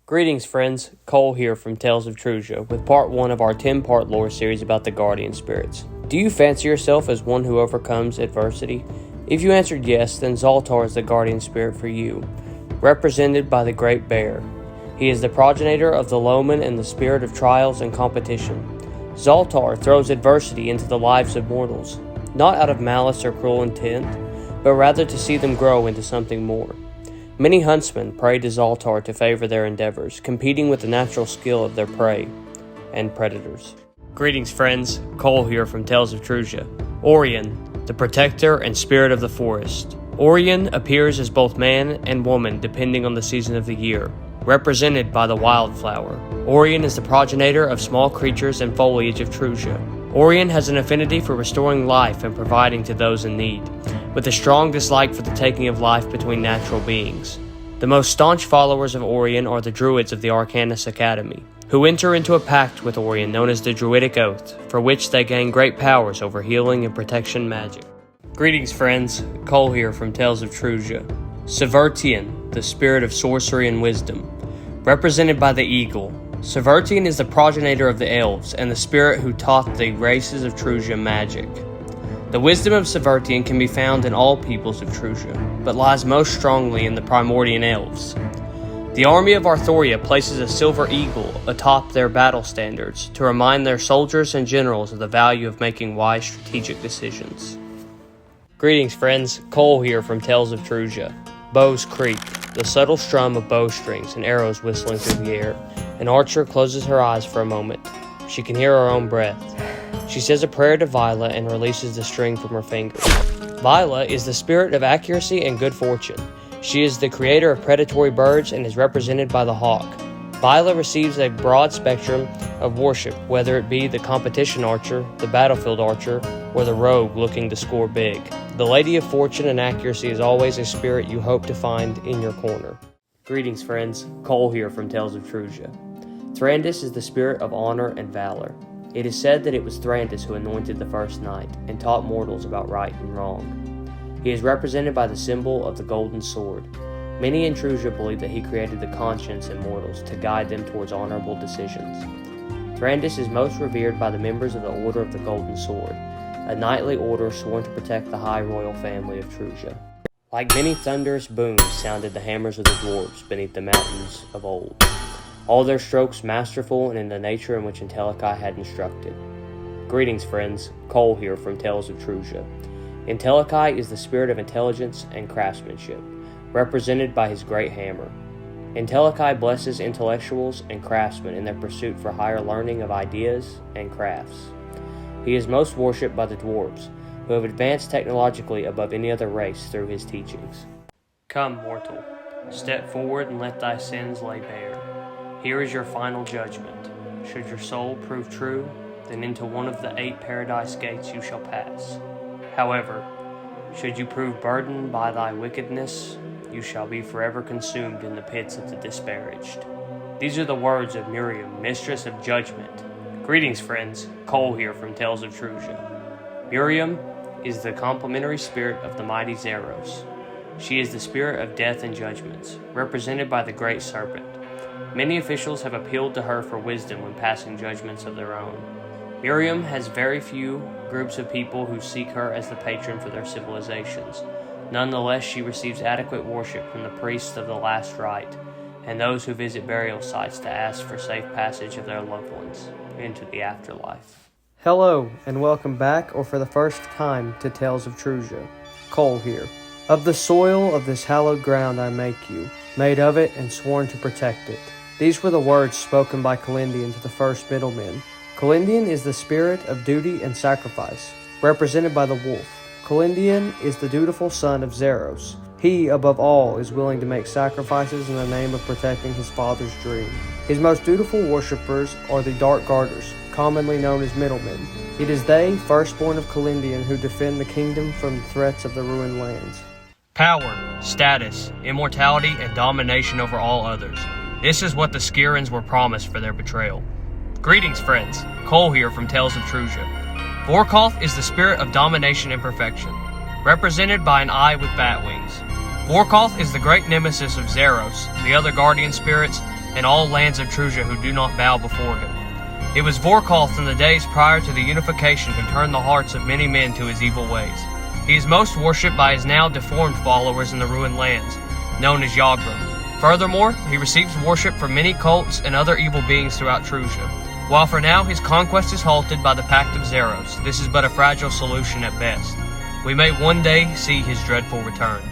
Greetings friends, Cole here from Tales of Trusia with part 1 of our 10-part lore series about the guardian spirits. Do you fancy yourself as one who overcomes adversity? If you answered yes, then Zoltar is the guardian spirit for you, represented by the Great Bear. He is the progenitor of the Loman and the spirit of trials and competition. Zoltar throws adversity into the lives of mortals, not out of malice or cruel intent, but rather to see them grow into something more. Many huntsmen pray to Zoltar to favor their endeavors, competing with the natural skill of their prey and predators. Greetings friends, Cole here from Tales of Trusia. Orion, the protector and spirit of the forest. Orion appears as both man and woman depending on the season of the year, represented by the wildflower. Orion is the progenitor of small creatures and foliage of Trusia. Orion has an affinity for restoring life and providing to those in need, with a strong dislike for the taking of life between natural beings. The most staunch followers of Orion are the Druids of the Arcanus Academy, who enter into a pact with Orion known as the Druidic Oath, for which they gain great powers over healing and protection magic. Greetings friends, Cole here from Tales of Trusia. Severtian, the spirit of sorcery and wisdom, represented by the eagle. Severtian is the progenitor of the elves and the spirit who taught the races of Trusia magic. The wisdom of Severtian can be found in all peoples of Trusia, but lies most strongly in the Primordian elves. The army of Arthoria places a silver eagle atop their battle standards to remind their soldiers and generals of the value of making wise strategic decisions. Greetings friends, Cole here from Tales of Trusia. Bows creak, the subtle strum of bowstrings and arrows whistling through the air. An archer closes her eyes for a moment. She can hear her own breath. She says a prayer to Vila and releases the string from her fingers. Vila is the spirit of accuracy and good fortune. She is the creator of predatory birds and is represented by the hawk. Vila receives a broad spectrum of worship, whether it be the competition archer, the battlefield archer, or the rogue looking to score big. The Lady of Fortune and Accuracy is always a spirit you hope to find in your corner. Greetings friends, Cole here from Tales of Trusia. Thranduil is the spirit of honor and valor. It is said that it was Thranduil who anointed the first knight and taught mortals about right and wrong. He is represented by the symbol of the golden sword. Many in Trusia believe that he created the conscience in mortals to guide them towards honorable decisions. Thranduil is most revered by the members of the Order of the Golden Sword, a knightly order sworn to protect the high royal family of Trusia. Like many thunderous booms sounded the hammers of the dwarves beneath the mountains of old, all their strokes masterful and in the nature in which Entelechy had instructed. Greetings friends, Cole here from Tales of Trusia. Entelechy is the spirit of intelligence and craftsmanship, represented by his great hammer. Entelechy blesses intellectuals and craftsmen in their pursuit for higher learning of ideas and crafts. He is most worshipped by the dwarves, who have advanced technologically above any other race through his teachings. Come, mortal, step forward and let thy sins lay bare. Here is your final judgment. Should your soul prove true, then into one of the 8 paradise gates you shall pass. However, should you prove burdened by thy wickedness, you shall be forever consumed in the pits of the disparaged. These are the words of Miriam, mistress of judgment. Greetings friends, Cole here from Tales of Trusia. Miriam is the complementary spirit of the mighty Zeros. She is the spirit of death and judgments, represented by the great serpent. Many officials have appealed to her for wisdom when passing judgments of their own. Miriam has very few groups of people who seek her as the patron for their civilizations. Nonetheless, she receives adequate worship from the priests of the last rite and those who visit burial sites to ask for safe passage of their loved ones into the afterlife. Hello, and welcome back, or for the first time, to Tales of Trusia. Cole here. Of the soil of this hallowed ground I make you, made of it and sworn to protect it. These were the words spoken by Calendian to the first middlemen. Calendian is the spirit of duty and sacrifice, represented by the wolf. Calendian is the dutiful son of Zeros. He, above all, is willing to make sacrifices in the name of protecting his father's dream. His most dutiful worshippers are the Dark Guarders, commonly known as middlemen. It is they, firstborn of Calendian, who defend the kingdom from the threats of the ruined lands. Power, status, immortality, and domination over all others. This is what the Skirans were promised for their betrayal. Greetings, friends. Cole here from Tales of Trusia. Vorkalth is the spirit of domination and perfection, represented by an eye with bat wings. Vorkalth is the great nemesis of Zeros, the other guardian spirits, and all lands of Trusia who do not bow before him. It was Vorkalth in the days prior to the unification who turned the hearts of many men to his evil ways. He is most worshipped by his now deformed followers in the ruined lands, known as Yagrum. Furthermore, he receives worship from many cults and other evil beings throughout Trusia. While for now his conquest is halted by the Pact of Zeros, this is but a fragile solution at best. We may one day see his dreadful return.